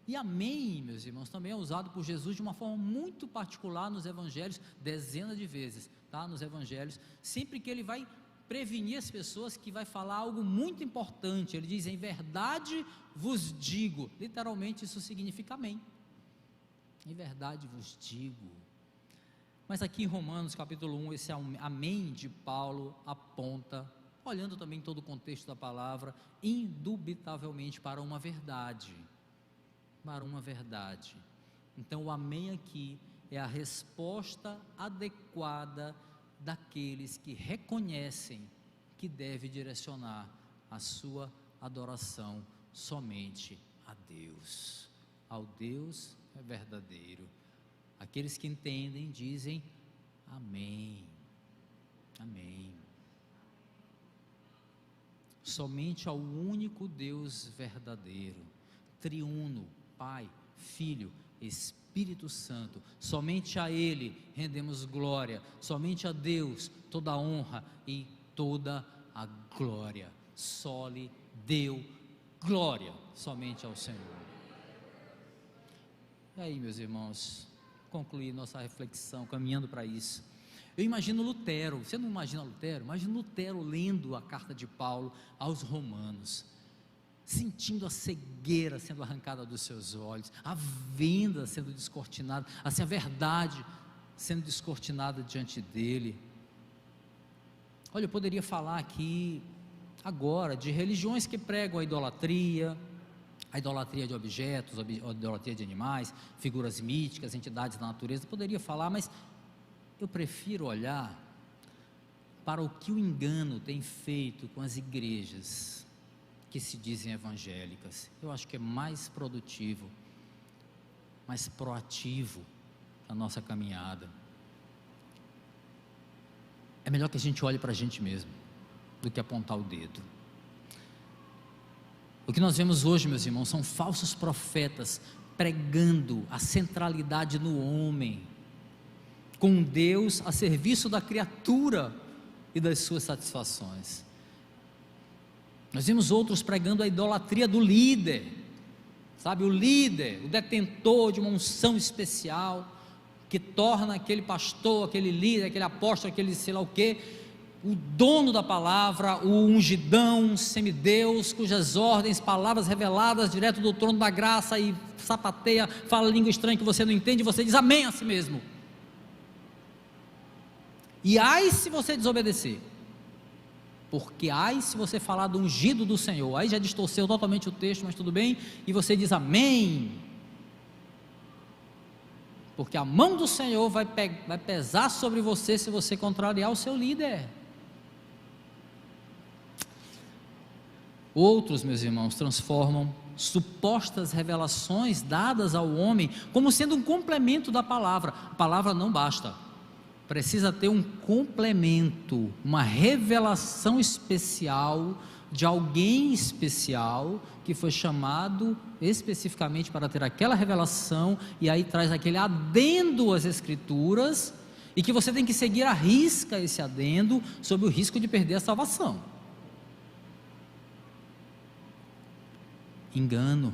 E amém, meus irmãos, também é usado por Jesus de uma forma muito particular nos evangelhos, dezenas de vezes, nos evangelhos, sempre que ele vai prevenir as pessoas, que vai falar algo muito importante. Ele diz: em verdade vos digo. Literalmente isso significa amém, em verdade vos digo. Mas aqui em Romanos capítulo 1, esse amém de Paulo aponta, olhando também todo o contexto da palavra, indubitavelmente para uma verdade, Então o amém aqui é a resposta adequada daqueles que reconhecem que deve direcionar a sua adoração somente a Deus, ao Deus verdadeiro. Aqueles que entendem dizem amém, amém. Somente ao único Deus verdadeiro, triuno, Pai, Filho, Espírito Santo, somente a Ele rendemos glória, somente a Deus toda a honra e toda a glória. Só lhe deu glória, somente ao Senhor. E aí, meus irmãos, concluir nossa reflexão, caminhando para isso. Eu imagino Lutero. Você não imagina Lutero? Imagina Lutero lendo a carta de Paulo aos Romanos, sentindo a cegueira sendo arrancada dos seus olhos, a venda sendo descortinada, assim, a verdade sendo descortinada diante dele. Olha, eu poderia falar aqui agora de religiões que pregam a idolatria de objetos, a idolatria de animais, figuras míticas, entidades da natureza. Eu poderia falar, mas eu prefiro olhar para o que o engano tem feito com as igrejas que se dizem evangélicas. Eu acho que é mais produtivo, mais proativo a nossa caminhada. É melhor que a gente olhe para a gente mesmo do que apontar o dedo. O que nós vemos hoje, meus irmãos, são falsos profetas pregando a centralidade no homem, com Deus a serviço da criatura e das suas satisfações. Nós vimos outros pregando a idolatria do líder, sabe, o líder, o detentor de uma unção especial, que torna aquele pastor, aquele líder, aquele apóstolo, aquele sei lá o que, o dono da palavra, o ungidão, semideus, cujas ordens, palavras reveladas direto do trono da graça, e sapateia, fala língua estranha que você não entende, e você diz amém a si mesmo. E ai se você desobedecer, porque ai se você falar do ungido do Senhor, aí já distorceu totalmente o texto, mas tudo bem, e você diz amém, porque a mão do Senhor vai pesar sobre você se você contrariar o seu líder. Outros, meus irmãos, transformam supostas revelações dadas ao homem como sendo um complemento da palavra. A palavra não basta, precisa ter um complemento, uma revelação especial de alguém especial que foi chamado especificamente para ter aquela revelação, e aí traz aquele adendo às escrituras, e que você tem que seguir à risca esse adendo, sob o risco de perder a salvação. Engano.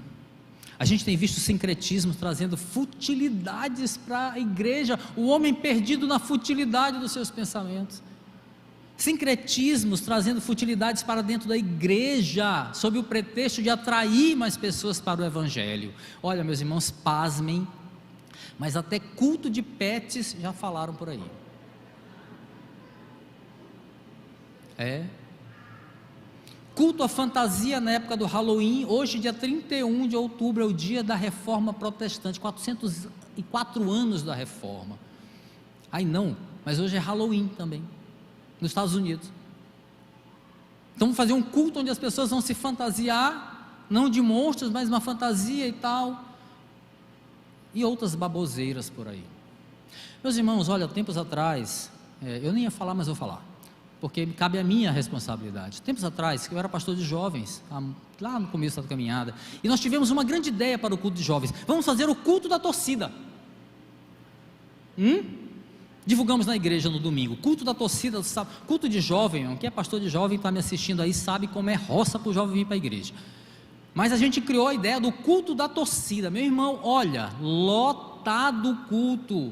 A gente tem visto sincretismos trazendo futilidades para a igreja, o homem perdido na futilidade dos seus pensamentos. Sincretismos trazendo futilidades para dentro da igreja, sob o pretexto de atrair mais pessoas para o evangelho. Olha, meus irmãos, pasmem, Mas até culto de pets já falaram por aí. Culto à fantasia na época do Halloween. Hoje, dia 31 de outubro, é o dia da Reforma Protestante, 404 anos da Reforma. Não, mas hoje é Halloween também, nos Estados Unidos. Então vamos fazer um culto onde as pessoas vão se fantasiar, não de monstros, mas uma fantasia e tal, e outras baboseiras por aí. Meus irmãos, olha, tempos atrás, eu nem ia falar, mas vou falar, porque cabe a minha responsabilidade. Tempos atrás, eu era pastor de jovens, lá no começo da caminhada, e nós tivemos uma grande ideia para o culto de jovens. Vamos fazer o culto da torcida. Divulgamos na igreja no domingo, culto da torcida, culto de jovem. Quem é pastor de jovem está me assistindo aí, sabe como é roça para o jovem vir para a igreja. Mas a gente criou a ideia do culto da torcida. Meu irmão, olha, lotado o culto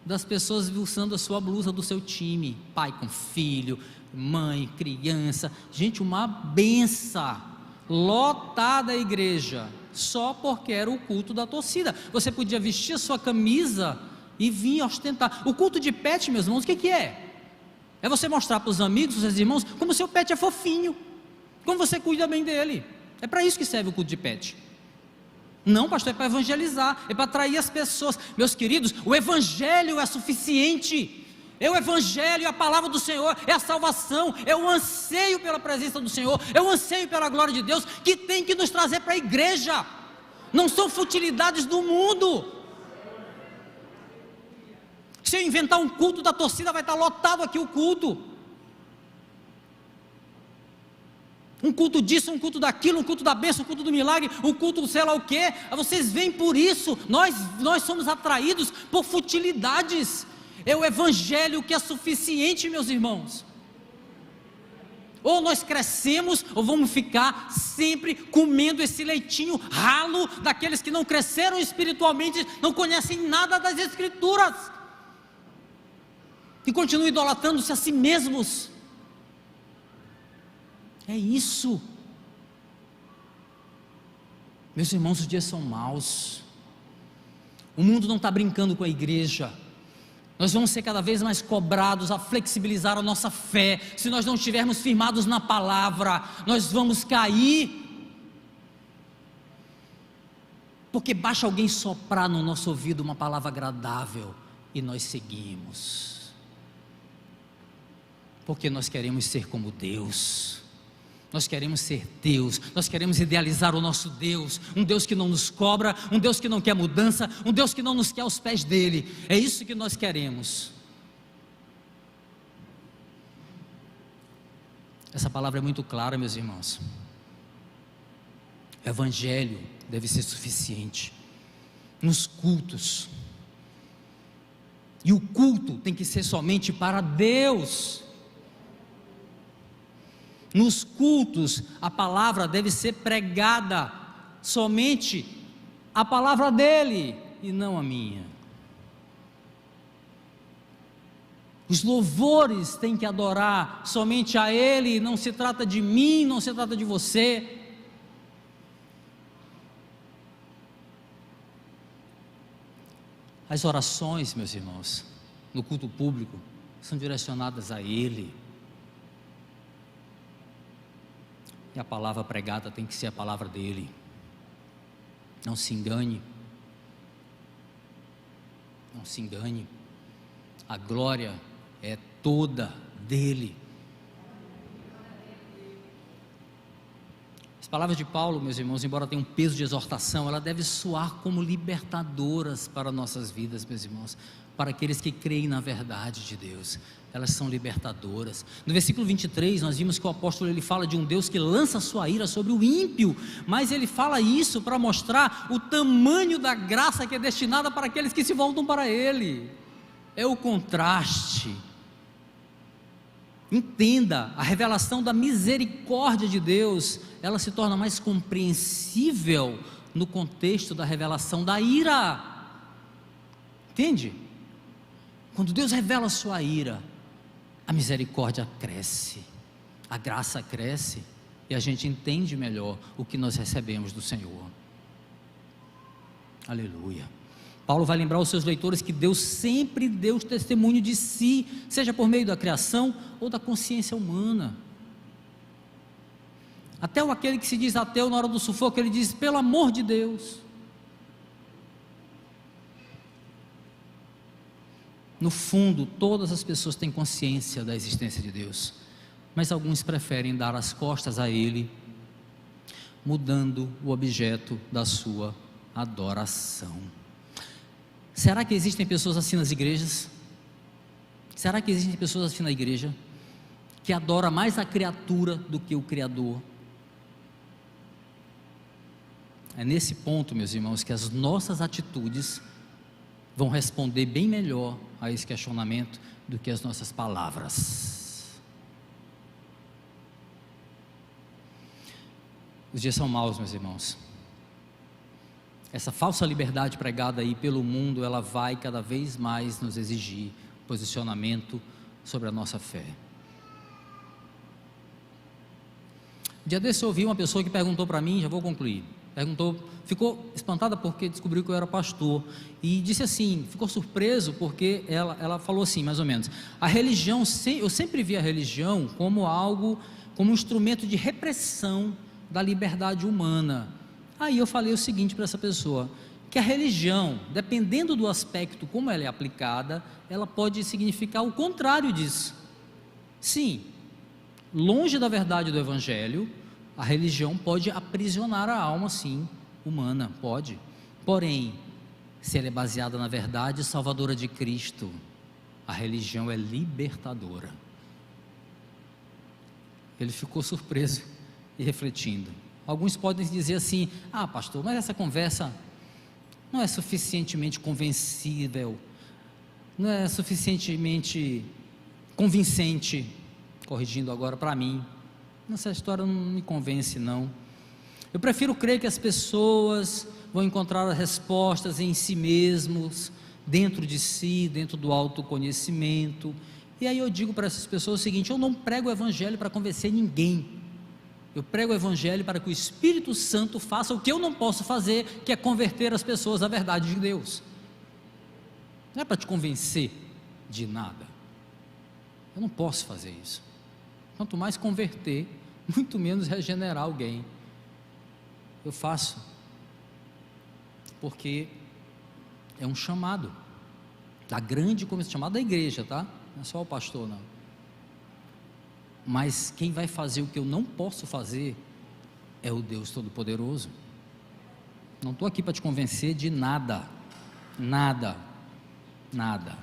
das pessoas usando a sua blusa do seu time, pai com filho, mãe, criança, gente, uma benção, lotada a igreja, só porque era o culto da torcida. Você podia vestir a sua camisa e vir ostentar. O culto de pet, meus irmãos, o que é? É você mostrar para os amigos, para os irmãos, como o seu pet é fofinho, como você cuida bem dele. É para isso que serve o culto de pet. Não, pastor, é para evangelizar, é para atrair as pessoas. Meus queridos, o evangelho é suficiente. É o evangelho, a palavra do Senhor, é a salvação, é o anseio pela presença do Senhor, é o anseio pela glória de Deus, que tem que nos trazer para a igreja. Não são futilidades do mundo. Se eu inventar um culto da torcida, vai estar lotado aqui o culto. Um culto disso, um culto daquilo, um culto da bênção, um culto do milagre, um culto do sei lá o quê. Vocês vêm por isso. Nós somos atraídos por futilidades. É o evangelho que é suficiente, meus irmãos. Ou nós crescemos, ou vamos ficar sempre comendo esse leitinho ralo daqueles que não cresceram espiritualmente, não conhecem nada das Escrituras e continuam idolatrando-se a si mesmos. É isso. Meus irmãos, os dias são maus. O mundo não está brincando com a igreja. Nós vamos ser cada vez mais cobrados a flexibilizar a nossa fé. Se nós não estivermos firmados na palavra, nós vamos cair. Porque basta alguém soprar no nosso ouvido uma palavra agradável e nós seguimos. Porque nós queremos ser como Deus. Nós queremos ser Deus, nós queremos idealizar o nosso Deus, um Deus que não nos cobra, um Deus que não quer mudança, um Deus que não nos quer aos pés dele. É isso que nós queremos. Essa palavra é muito clara, meus irmãos. O evangelho deve ser suficiente nos cultos, e o culto tem que ser somente para Deus. Nos cultos, a palavra deve ser pregada, somente a palavra dele, e não a minha. Os louvores têm que adorar somente a ele, não se trata de mim, não se trata de você. As orações, meus irmãos, no culto público, são direcionadas a ele. E a palavra pregada tem que ser a palavra dele. Não se engane. Não se engane. A glória é toda dele. As palavras de Paulo, meus irmãos, embora tenham um peso de exortação, ela deve soar como libertadoras para nossas vidas, meus irmãos, para aqueles que creem na verdade de Deus. Elas são libertadoras. No versículo 23, nós vimos que o apóstolo ele fala de um Deus que lança sua ira sobre o ímpio, mas ele fala isso para mostrar o tamanho da graça que é destinada para aqueles que se voltam para ele. É o contraste. Entenda, a revelação da misericórdia de Deus, ela se torna mais compreensível no contexto da revelação da ira. Entende? Quando Deus revela a sua ira, a misericórdia cresce, a graça cresce, e a gente entende melhor o que nós recebemos do Senhor. Aleluia. Paulo vai lembrar aos seus leitores que Deus sempre deu testemunho de si, seja por meio da criação ou da consciência humana. Até aquele que se diz ateu na hora do sufoco, ele diz: pelo amor de Deus. No fundo, todas as pessoas têm consciência da existência de Deus, mas alguns preferem dar as costas a Ele, mudando o objeto da sua adoração. Será que existem pessoas assim nas igrejas? Será que existem pessoas assim na igreja, que adora mais a criatura do que o Criador? É nesse ponto, meus irmãos, que as nossas atitudes vão responder bem melhor a esse questionamento do que as nossas palavras. Os dias são maus, meus irmãos. Essa falsa liberdade pregada aí pelo mundo, ela vai cada vez mais nos exigir posicionamento sobre a nossa fé. Um dia desse eu ouvi uma pessoa que perguntou para mim, já vou concluir, ficou espantada porque descobriu que eu era pastor, e disse assim, ficou surpreso porque ela falou assim, mais ou menos: a religião, eu sempre vi a religião como algo, como um instrumento de repressão da liberdade humana. Aí eu falei o seguinte para essa pessoa, que a religião, dependendo do aspecto como ela é aplicada, ela pode significar o contrário disso. Sim, longe da verdade do Evangelho, a religião pode aprisionar a alma, sim, humana, pode. Porém, se ela é baseada na verdade salvadora de Cristo, a religião é libertadora. Ele ficou surpreso e refletindo. Alguns podem dizer assim: ah, pastor, mas essa conversa não é suficientemente convencível, não é suficientemente convincente, corrigindo agora para mim, essa história não me convence não. Eu prefiro crer que as pessoas vão encontrar as respostas em si mesmos, dentro de si, dentro do autoconhecimento. E aí eu digo para essas pessoas o seguinte: eu não prego o Evangelho para convencer ninguém, eu prego o Evangelho para que o Espírito Santo faça o que eu não posso fazer, que é converter as pessoas à verdade de Deus. Não é para te convencer de nada, eu não posso fazer isso. Quanto mais converter, muito menos regenerar alguém. Eu faço porque é um chamado da grande comissão, chamado da igreja, tá? Não é só o pastor não. Mas quem vai fazer o que eu não posso fazer é o Deus Todo-Poderoso. Não estou aqui para te convencer de nada, nada, nada.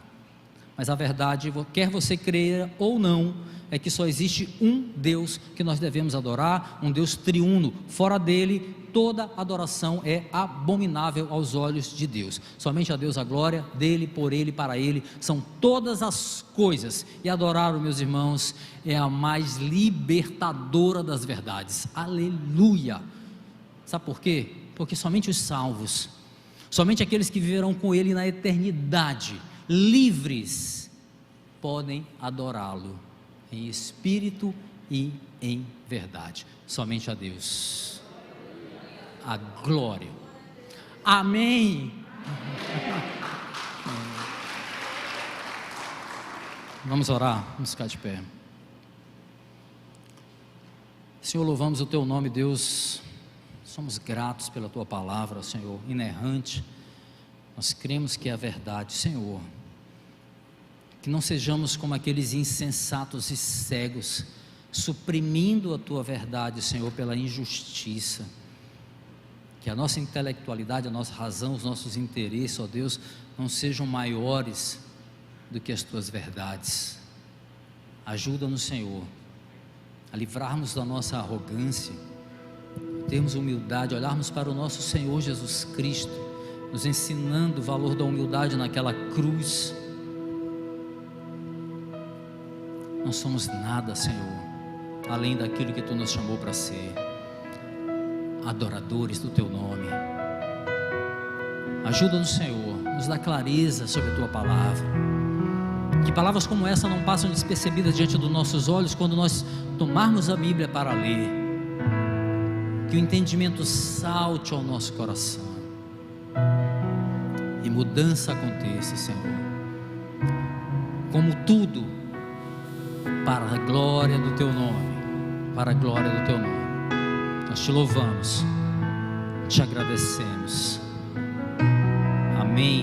Mas a verdade, quer você creia ou não, é que só existe um Deus que nós devemos adorar, um Deus triuno. Fora dele, toda adoração é abominável aos olhos de Deus. Somente a Deus a glória, dele, por ele, para ele, são todas as coisas. E adorar, meus irmãos, é a mais libertadora das verdades. Aleluia! Sabe por quê? Porque somente os salvos, somente aqueles que viverão com ele na eternidade, livres, podem adorá-lo em espírito e em verdade. Somente a Deus a glória. Amém. Vamos orar, vamos ficar de pé. Senhor, louvamos o teu nome, Deus. Somos gratos pela tua palavra, Senhor, inerrante. Nós cremos que é a verdade, Senhor. Que não sejamos como aqueles insensatos e cegos, suprimindo a tua verdade, Senhor, pela injustiça. Que a nossa intelectualidade, a nossa razão, os nossos interesses, ó Deus, não sejam maiores do que as tuas verdades. Ajuda-nos, Senhor, a livrarmos da nossa arrogância, termos humildade, olharmos para o nosso Senhor Jesus Cristo, nos ensinando o valor da humildade naquela cruz. Não somos nada, Senhor, além daquilo que tu nos chamou para ser, adoradores do teu nome. Ajuda-nos, Senhor, nos dá clareza sobre a tua palavra, que palavras como essa não passam despercebidas diante dos nossos olhos quando nós tomarmos a Bíblia para ler, que o entendimento salte ao nosso coração, e mudança aconteça, Senhor. Como tudo, para a glória do Teu nome, para a glória do Teu nome. Nós te louvamos, te agradecemos. Amém.